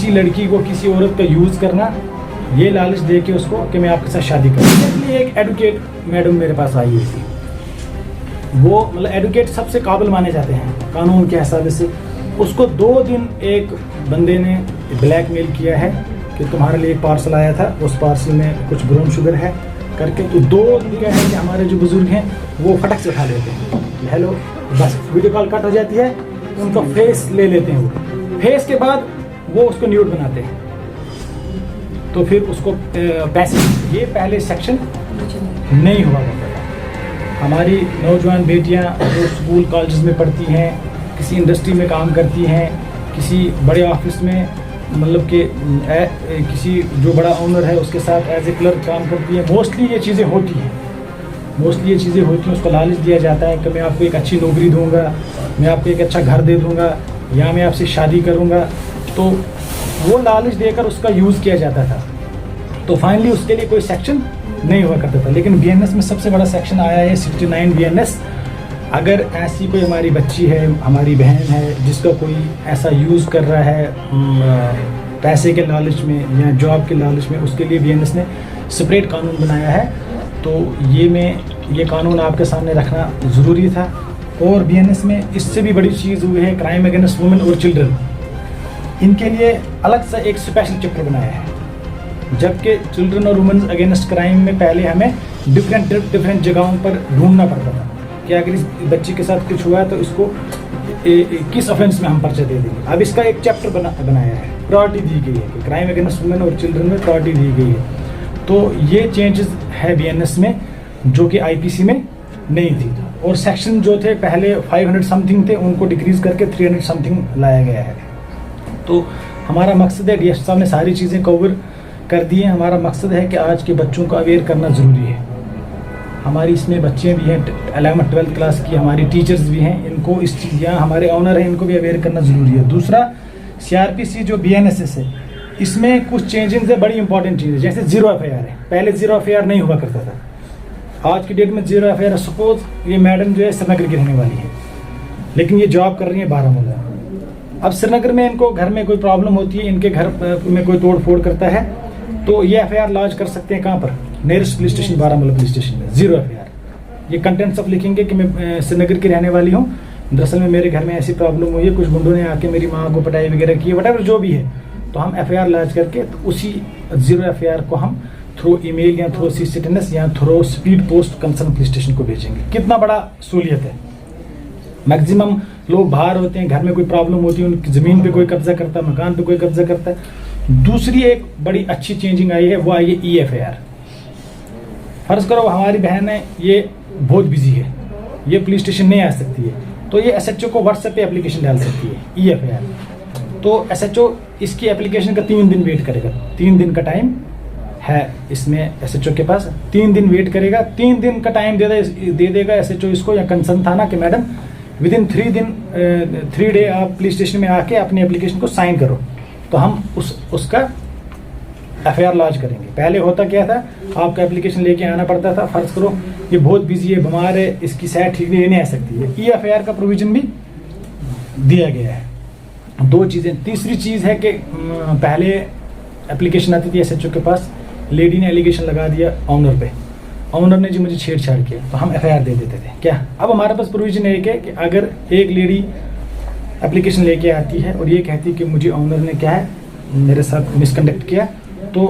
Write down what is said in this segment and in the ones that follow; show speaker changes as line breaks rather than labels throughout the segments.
किसी लड़की को, किसी औरत का यूज़ करना, ये लालच दे के उसको कि मैं आपके साथ शादी करूँ। इसलिए एक एडवोकेट मैडम मेरे पास आई हुई थी। वो मतलब एडवोकेट सबसे काबिल माने जाते हैं कानून के हिसाब से। उसको 2 दिन एक बंदे ने ब्लैकमेल किया है कि तुम्हारे लिए एक पार्सल आया था, उस पार्सल में कुछ ब्राउन शुगर है करके। तो 2 दिन क्या है कि हमारे जो बुजुर्ग हैं वो फटक से उठा लेते हैं, हेलो, बस वीडियो कॉल कट हो जाती है, उनका फेस ले लेते हैं। वो फेस के बाद वो उसको न्यूड बनाते हैं, तो फिर उसको पैसे, ये पहले सेक्शन नहीं हुआ करता था। हमारी नौजवान बेटियां जो स्कूल कॉलेज में पढ़ती हैं, किसी इंडस्ट्री में काम करती हैं, किसी बड़े ऑफिस में मतलब कि किसी जो बड़ा ओनर है उसके साथ एज ए क्लर्क काम करती है, मोस्टली ये चीज़ें होती हैं। उसको लालच दिया जाता है कि मैं आपको एक अच्छी नौकरी दूंगा, मैं आपको एक अच्छा घर दे दूंगा, या मैं आपसे शादी करूंगा। तो वो लालच देकर उसका यूज़ किया जाता था। तो फाइनली उसके लिए कोई सेक्शन नहीं हुआ करता था। लेकिन बीएनएस में सबसे बड़ा सेक्शन आया है 69 बीएनएस। अगर ऐसी कोई हमारी बच्ची है, हमारी बहन है, जिसका कोई ऐसा यूज़ कर रहा है पैसे के लालच में या जॉब के लालच में, उसके लिए बीएनएस ने सेपरेट कानून बनाया है। तो ये कानून आपके सामने रखना ज़रूरी था। और बीएनएस में इससे भी बड़ी चीज़ हुई है, क्राइम अगेंस्ट वुमेन और चिल्ड्रन, इनके लिए अलग सा एक स्पेशल चैप्टर बनाया है। जबकि चिल्ड्रन और वुमेन अगेंस्ट क्राइम में पहले हमें डिफरेंट जगहों पर ढूंढना पड़ता था कि अगर इस बच्चे के साथ कुछ हुआ है तो इसको किस ऑफेंस में हम पर्चा दे देंगे। अब इसका एक चैप्टर बनाया है, प्रायोरिटी दी गई है कि क्राइम अगेंस्ट वुमेन और चिल्ड्रन में प्रायोरिटी दी गई है। तो ये चेंजेस है बीएनएस में जो कि आईपीसी में नहीं थी। और सेक्शन जो थे पहले 500 समथिंग थे, उनको डिक्रीज करके 300 समथिंग लाया गया है। तो हमारा मकसद है, डीएसपी साहब ने सारी चीज़ें कवर कर दी हैं। हमारा मकसद है कि आज के बच्चों को अवेयर करना ज़रूरी है। हमारी इसमें बच्चे भी हैं 11th 12th क्लास की, हमारी टीचर्स भी हैं, इनको इस चीज़, या हमारे ऑनर हैं, इनको भी अवेयर करना ज़रूरी है। दूसरा, सीआरपीसी जो बीएनएसएस है, इसमें कुछ चेंजेस है, बड़ी इंपॉर्टेंट चीज़ है। जैसे 0 एफआईआर है, पहले 0 एफआईआर नहीं हुआ करता था। आज की डेट में 0 एफआईआर, सपोज ये मैडम जो है श्रीनगर की रहने वाली है, लेकिन ये जॉब कर रही है बारामूला। अब श्रीनगर में इनको घर में कोई प्रॉब्लम होती है, इनके घर में कोई तोड़ फोड़ करता है, तो ये एफआईआर लॉन्च कर सकते हैं कहाँ पर? Nearest police station, Baramulla police station में। 0 एफआईआर। ये कंटेंट्स ऑफ लिखेंगे कि मैं श्रीनगर की रहने वाली हूँ, दरअसल में मेरे घर में ऐसी प्रॉब्लम हुई है, कुछ गुंडों ने आके मेरी माँ को पिटाई वगैरह की, वटएवर जो भी है, तो हम एफआईआर लॉन्च करके तो उसी 0 एफआईआर को हम थ्रू ईमेल या थ्रू सीसीटीएनएस या through speed post concern police station को भेजेंगे। कितना बड़ा सहूलियत है। मैक्सिमम लोग बाहर होते हैं, घर में कोई प्रॉब्लम होती है, उनकी ज़मीन पे कोई कब्जा करता है, मकान पे कोई कब्जा करता है। दूसरी एक बड़ी अच्छी चेंजिंग आई है, वो आई है ईएफआईआर। फर्ज करो हमारी बहन है, ये बहुत बिजी है, ये पुलिस स्टेशन नहीं आ सकती है, तो ये एसएचओ को व्हाट्सएप पे एप्लीकेशन डाल सकती है ईएफआईआर। तो एसएचओ इसकी एप्लीकेशन का 3 दिन वेट करेगा। 3 दिन का टाइम है इसमें एसएचओ के पास, 3 दिन वेट करेगा। 3 दिन का टाइम दे देगा एसएचओ इसको या कंसर्न थाना कि मैडम विदिन 3 डे आप पुलिस स्टेशन में आके अपनी एप्लीकेशन को साइन करो, तो हम उसका एफआईआर लॉन्च करेंगे। पहले होता क्या था, आपका एप्लीकेशन लेके आना पड़ता था। फर्ज करो ये बहुत बिजी है, बीमार है, इसकी सेहत ठीक नहीं आ सकती है, ईएफआईआर का प्रोविजन भी दिया गया है। 2 चीज़ें। तीसरी चीज़ है कि पहले एप्लीकेशन आती थी एसएचओ के पास, लेडी ने एलिगेशन लगा दिया ऑनर पे, ऑनर ने जी मुझे छेड़छाड़ किया, तो हम एफआईआर दे देते थे। क्या अब हमारे पास प्रोविजन एक है कि अगर एक लेडी एप्लीकेशन लेके आती है और ये कहती है कि मुझे ऑनर ने क्या है मेरे साथ मिसकंडक्ट किया, तो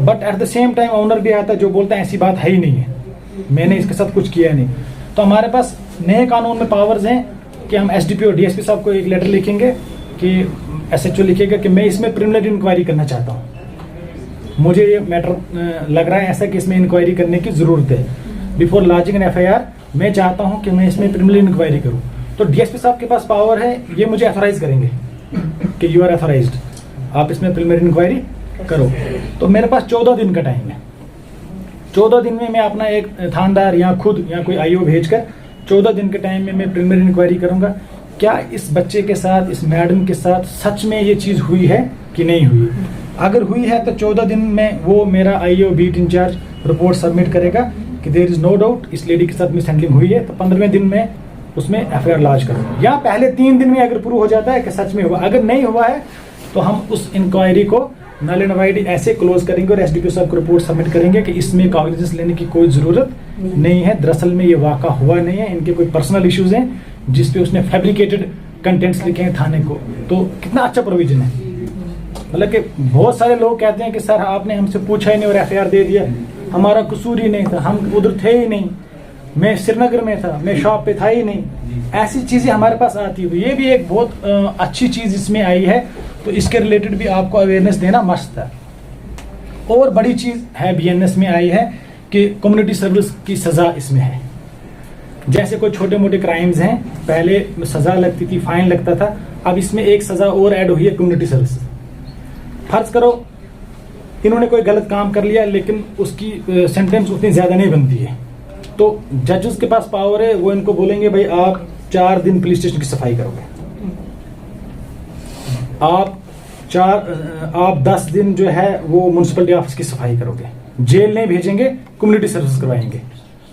but at the same time honour भी आता है जो बोलता है ऐसी बात है ही नहीं है, मैंने इसके साथ कुछ किया नहीं, तो हमारे पास नए कानून में पावर्स हैं कि हम एसडीपी और डीएसपी साहब को एक लेटर लिखेंगे कि एसएचओ लिखेगा कि मैं इसमें प्रिलिमिनरी इंक्वायरी करना चाहता हूँ, मुझे ये मैटर लग रहा है ऐसा कि इसमें इंक्वायरी करने की ज़रूरत है, बिफोर लॉन्चिंग एन एफआईआर मैं चाहता हूँ कि मैं इसमें प्रिलिमिनरी इंक्वायरी करूँ। तो डीएसपी साहब के पास पावर है, ये मुझे अथोराइज करेंगे कि यू आर अथोराइज्ड, आप इसमें प्रिलिमिनरी इंक्वायरी करो। तो मेरे पास 14 दिन का टाइम है। 14 दिन में मैं अपना एक थानेदार या खुद या कोई आईओ भेजकर 14 दिन के टाइम में मैं प्रिलिमिनरी इंक्वायरी करूंगा, क्या इस बच्चे के साथ, इस मैडम के साथ सच में ये चीज़ हुई है कि नहीं हुई। अगर हुई है तो 14 दिन में वो मेरा IO beat incharge report submit करेगा कि देयर इज नो डाउट इस लेडी के साथ मिस हैंडलिंग हुई है, तो 15वें दिन में उसमें एफआईआर लॉन्च करूंगा। या पहले 3 दिन में अगर प्रूव हो जाता है कि सच में हुआ, अगर नहीं हुआ है तो हम उस इंक्वायरी को नल एंड वाइड ऐसे क्लोज करेंगे और एसडीपीओ साहब को रिपोर्ट सबमिट करेंगे कि इसमें कॉग्निजेंस लेने की कोई ज़रूरत नहीं है, दरअसल में ये वाक़ा हुआ नहीं है, इनके कोई पर्सनल इश्यूज़ हैं जिस पे उसने फैब्रिकेटेड कंटेंट्स लिखे हैं थाने को। तो कितना अच्छा प्रोविजन है। मतलब कि बहुत सारे लोग कहते हैं कि सर आपने हमसे पूछा ही नहीं और एफआईआर दे दिया, हमारा कसूर ही नहीं था, हम उधर थे ही नहीं, मैं श्रीनगर में था, मैं शॉप पे था ही नहीं। ऐसी चीज़ें हमारे पास आती है। ये भी एक बहुत अच्छी चीज़ इसमें आई है, तो इसके रिलेटेड भी आपको अवेयरनेस देना मस्त है। और बड़ी चीज़ है बीएनएस में आई है कि कम्युनिटी सर्विस की सज़ा इसमें है। जैसे कोई छोटे मोटे क्राइम्स हैं, पहले सज़ा लगती थी, फाइन लगता था, अब इसमें एक सज़ा और ऐड हुई है, कम्युनिटी सर्विस। फर्ज करो इन्होंने कोई गलत काम कर लिया लेकिन उसकी सेंटेंस उतनी ज़्यादा नहीं बनती है, तो जजेस के पास पावर है, वो इनको बोलेंगे भाई आप 4 दिन पुलिस स्टेशन की सफाई करोगे, आप 10 दिन जो है वो म्युनिसिपलिटी ऑफिस की सफाई करोगे, जेल नहीं भेजेंगे, कम्युनिटी सर्विस करवाएंगे,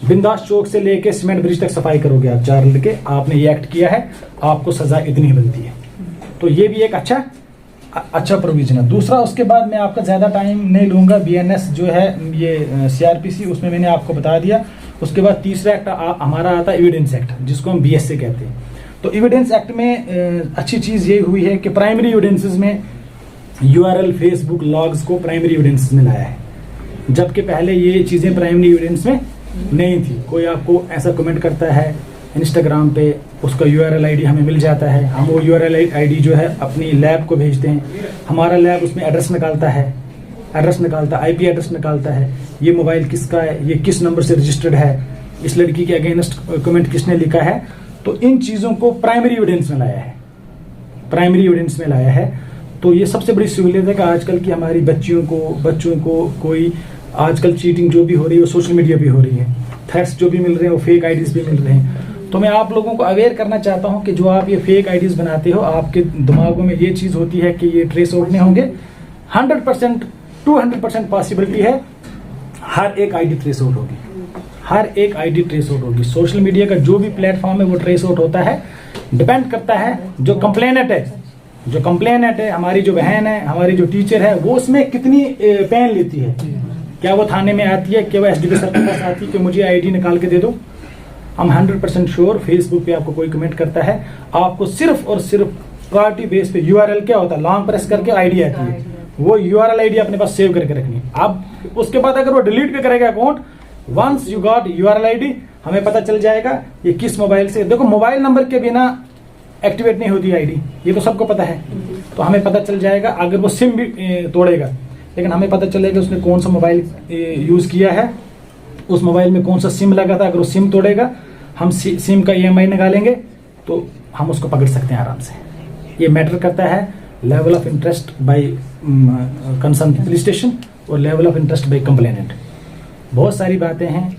बिंदास चौक से लेके सीमेंट ब्रिज तक सफाई करोगे आप 4 लड़के, आपने ये एक्ट किया है, आपको सजा इतनी ही बनती है। तो ये भी एक अच्छा प्रोविजन है। दूसरा, उसके बाद मैं आपका ज़्यादा टाइम नहीं लूँगा, बीएनएस जो है ये सीआरपीसी उसमें मैंने आपको बता दिया। उसके बाद तीसरा एक्ट हमारा आता है एविडेंस एक्ट, जिसको हम बीएसए कहते हैं। तो एविडेंस एक्ट में अच्छी चीज़ ये हुई है कि प्राइमरी एविडेंसेस में यूआरएल, फेसबुक लॉग्स को प्राइमरी एविडेंस में लाया है, जबकि पहले ये चीज़ें प्राइमरी एविडेंस में नहीं थी। कोई आपको ऐसा कमेंट करता है इंस्टाग्राम पे, उसका यूआरएल आईडी हमें मिल जाता है, हम वो यूआरएल आईडी जो है अपनी लैब को भेजते हैं, हमारा लैब उसमें एड्रेस निकालता है, आईपी एड्रेस निकालता है, ये मोबाइल किसका है, ये किस नंबर से रजिस्टर्ड है, इस लड़की के अगेंस्ट कमेंट किसने लिखा है। तो इन चीज़ों को प्राइमरी एविडेंस में लाया है। तो ये सबसे बड़ी सहूलियत है कि आजकल की हमारी बच्चों को कोई आजकल चीटिंग जो भी हो रही है वो सोशल मीडिया पे हो रही है, थ्रेट्स जो भी मिल रहे हैं वो फेक आईडीज भी मिल रहे हैं। तो मैं आप लोगों को अवेयर करना चाहता हूं कि जो आप ये फेक आईडीज बनाते हो, आपके दिमागों में ये चीज़ होती है कि ये ट्रेस आउट नहीं होंगे। 100% 200% पॉसिबिलिटी है हर एक आईडी ट्रेस आउट होगी, सोशल मीडिया का जो भी प्लेटफॉर्म है वो ट्रेस आउट होता है। डिपेंड करता है जो कंप्लेनेंट है, हमारी जो बहन है, हमारी जो टीचर है, वो उसमें कितनी पेन लेती है, क्या वो थाने में आती है, क्या वो एसडीपीओ सर के पास आती है कि मुझे आईडी निकाल के दे दो। हम 100% श्योर, फेसबुक पे आपको कोई कमेंट करता है, आपको सिर्फ और सिर्फ पार्टी बेस पे यूआरएल क्या होता है, लॉन्ग प्रेस करके आईडी आती है, वो यूआरएल आईडी अपने पास सेव करके रखनी है। अब उसके बाद अगर वो डिलीट भी करेगा account, once you got URL ID, हमें पता चल जाएगा ये किस मोबाइल से। देखो मोबाइल नंबर के बिना एक्टिवेट नहीं होती आईडी, ये तो सबको पता है। तो हमें पता चल जाएगा, अगर वो सिम भी तोड़ेगा लेकिन हमें पता चलेगा उसने कौन सा मोबाइल यूज किया है, उस मोबाइल में कौन सा सिम लगा था। अगर वो सिम तोड़ेगा, हम सिम का ईएमआई निकालेंगे तो हम उसको पकड़ सकते हैं आराम से। ये मैटर करता है level of interest by concern police station और level of interest by complainant. बहुत सारी बातें हैं,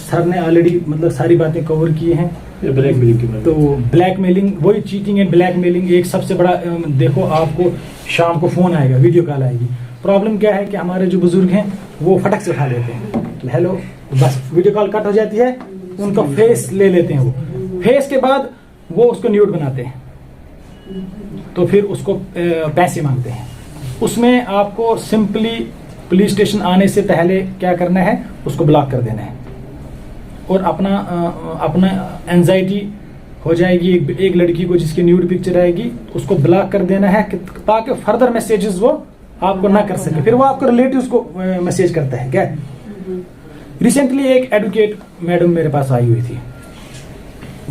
सर ने ऑलरेडी मतलब सारी बातें कवर की हैं।
ब्लैकमेलिंग की बात,
तो ब्लैकमेलिंग, वही चीटिंग एंड ब्लैकमेलिंग एक सबसे बड़ा। देखो आपको शाम को फोन आएगा, वीडियो कॉल आएगी। प्रॉब्लम क्या है कि हमारे जो बुजुर्ग हैं वो फटक से उठा लेते हैं, हेलो, बस वीडियो कॉल कट हो जाती है, उनका फेस ले लेते हैं, वो फेस के बाद वो उसको न्यूड बनाते हैं, तो फिर उसको पैसे मांगते हैं। उसमें आपको सिंपली पुलिस स्टेशन आने से पहले क्या करना है, उसको ब्लॉक कर देना है और अपना एंजाइटी हो जाएगी। एक लड़की को जिसकी न्यूड पिक्चर आएगी उसको ब्लॉक कर देना है ताकि फर्दर मैसेजेस वो आपको ना कर सके। फिर वो आपको रिलेटिव्स को मैसेज करता है। क्या रिसेंटली एक एडवोकेट मैडम मेरे पास आई हुई थी,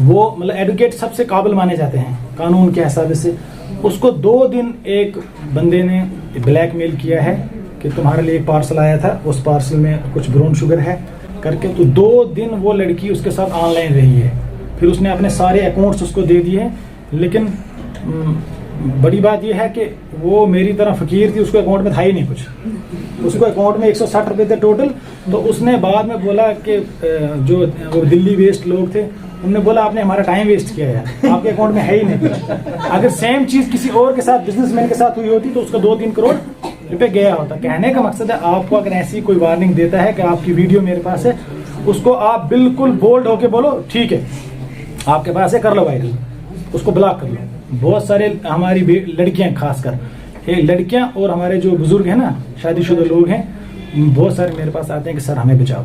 वो मतलब एडवोकेट सबसे काबिल माने जाते हैं कानून के हिसाब से। उसको 2 दिन एक बंदे ने ब्लैकमेल किया है कि तुम्हारे लिए एक पार्सल आया था, उस पार्सल में कुछ ब्राउन शुगर है करके। तो 2 दिन वो लड़की उसके साथ ऑनलाइन रही है। फिर उसने अपने सारे अकाउंट्स उसको दे दिए, लेकिन बड़ी बात यह है कि वो मेरी तरह फकीर थी, उसको अकाउंट में था ही नहीं कुछ। उसको अकाउंट में 160 रुपये थे टोटल। तो उसने बाद में बोला कि जो वो दिल्ली बेस्ड लोग थे उन्होंने बोला आपने हमारा टाइम वेस्ट किया है, आपके अकाउंट में है ही नहीं। अगर सेम चीज़ किसी और के साथ, बिजनेसमैन के साथ हुई होती तो उसका 2-3 करोड़ रुपये गया होता। कहने का मकसद है, आपको अगर ऐसी कोई वार्निंग देता है कि आपकी वीडियो मेरे पास है, उसको आप बिल्कुल बोल्ड होके बोलो ठीक है आपके पास है, कर लो वायरल, उसको ब्लॉक कर लो। बहुत सारे हमारी लड़कियां खासकर ये लड़कियां और हमारे जो बुजुर्ग हैं ना, शादीशुदा लोग हैं, बहुत सारे मेरे पास आते हैं कि सर हमें बचाओ।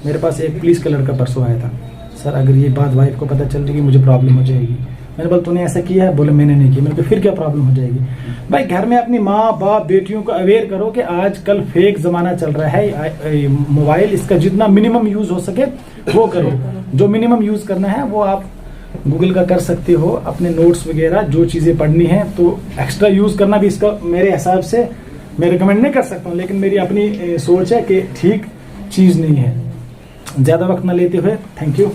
मेरे पास एक पुलिस का लड़का परसों आया था, सर अगर ये बात वाइफ को पता चल जाएगी मुझे प्रॉब्लम हो जाएगी। मैंने बोला तूने ऐसा किया है? बोले मैंने नहीं किया। मैंने कहा फिर क्या प्रॉब्लम हो जाएगी? भाई घर में अपनी माँ बाप बेटियों को अवेयर करो कि आजकल फेक जमाना चल रहा है, मोबाइल इसका जितना मिनिमम यूज हो सके वो करो। जो मिनिमम यूज करना है वो आप गूगल का कर सकते हो, अपने नोट्स वगैरह जो चीजें पढ़नी है। तो एक्स्ट्रा यूज करना भी इसका मेरे हिसाब से मैं रिकमेंड नहीं कर सकता हूँ, लेकिन मेरी अपनी सोच है कि ठीक चीज नहीं है। ज्यादा वक्त ना लेते हुए थैंक यू।